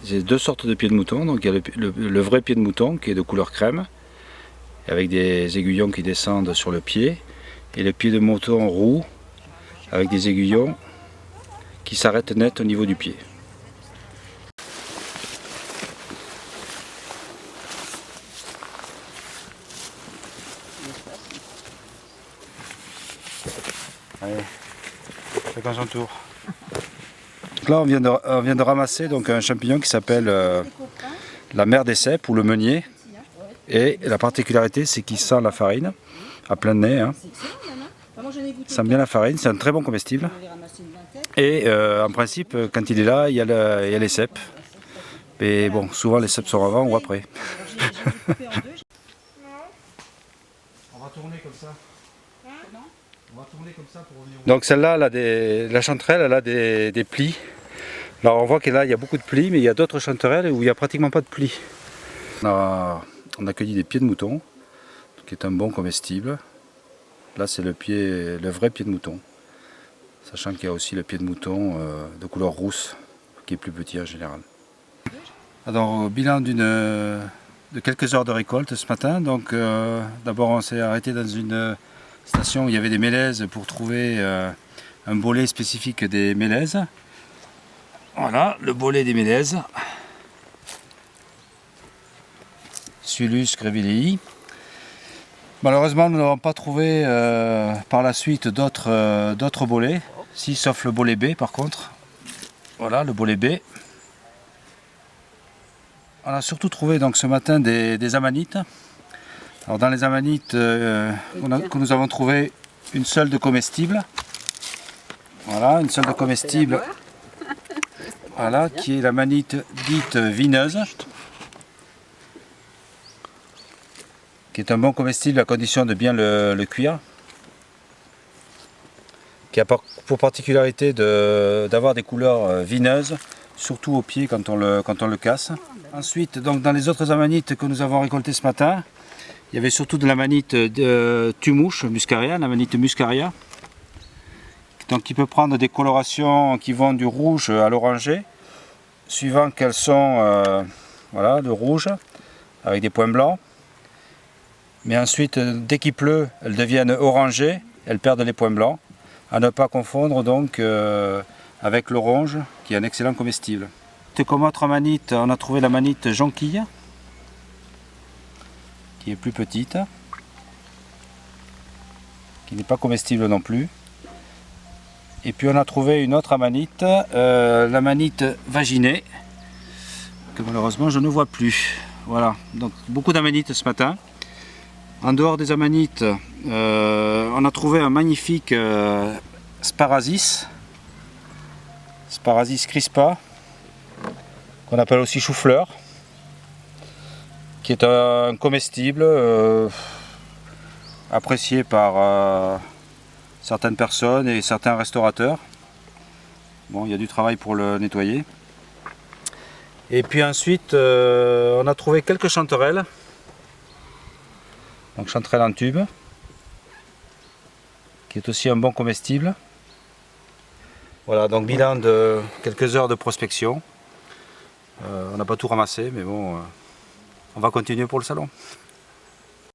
J'ai deux sortes de pieds de mouton. Donc il y a le vrai pied de mouton qui est de couleur crème, avec des aiguillons qui descendent sur le pied, et le pied de mouton roux avec des aiguillons qui s'arrêtent net au niveau du pied. Allez, chacun son tour. Donc là on vient de ramasser donc un champignon qui s'appelle la mer des cèpes ou le meunier. Et la particularité c'est qu'il sent la farine à plein nez. Hein. Il sent bien la farine, c'est un très bon comestible. Et en principe quand il est là il y a les cèpes. Mais bon, souvent les cèpes sont avant ou après. On va tourner comme ça. On va tourner comme ça pour revenir. Donc celle-là, la chanterelle, elle a des plis. Alors on voit que là il y a beaucoup de plis, mais il y a d'autres chanterelles où il n'y a pratiquement pas de plis. On a cueilli des pieds de mouton, qui est un bon comestible. Là c'est le vrai pied de mouton. Sachant qu'il y a aussi le pied de mouton de couleur rousse, qui est plus petit en général. Alors au bilan de quelques heures de récolte ce matin, donc d'abord on s'est arrêté dans une station où il y avait des mélèzes pour trouver un bolet spécifique des mélèzes. Voilà le bolet des mélèzes. Suillus grevillei. Malheureusement nous n'avons pas trouvé par la suite d'autres bolets, si sauf le bolet B par contre. Voilà le bolet B. On a surtout trouvé donc ce matin des amanites. Alors dans les amanites que nous avons trouvé une seule de comestible. Voilà, une seule de comestible. Voilà, qui est l'amanite dite vineuse. Qui est un bon comestible à condition de bien le cuire. Qui a pour particularité d'avoir des couleurs vineuses, surtout au pied quand on le casse. Ensuite, donc, dans les autres amanites que nous avons récoltées ce matin, il y avait surtout de l'amanite de Tumouche muscaria, l'amanite muscaria, donc qui peut prendre des colorations qui vont du rouge à l'orangé, suivant qu'elles sont voilà, de rouge avec des points blancs. Mais ensuite, dès qu'il pleut, elles deviennent orangées, elles perdent les points blancs. À ne pas confondre donc avec l'orange, qui est un excellent comestible. Comme autre amanite, on a trouvé l'amanite jonquille, qui est plus petite, qui n'est pas comestible non plus. Et puis on a trouvé une autre amanite, l'amanite vaginée, que malheureusement je ne vois plus. Voilà, donc beaucoup d'amanites ce matin. En dehors des amanites, on a trouvé un magnifique Sparasis crispa, qu'on appelle aussi chou-fleur, qui est un comestible apprécié par certaines personnes et certains restaurateurs. Bon, il y a du travail pour le nettoyer. Et puis ensuite, on a trouvé quelques chanterelles. Donc chanterelle en tube, qui est aussi un bon comestible. Voilà, donc bilan de quelques heures de prospection. On n'a pas tout ramassé, mais bon, on va continuer pour le salon.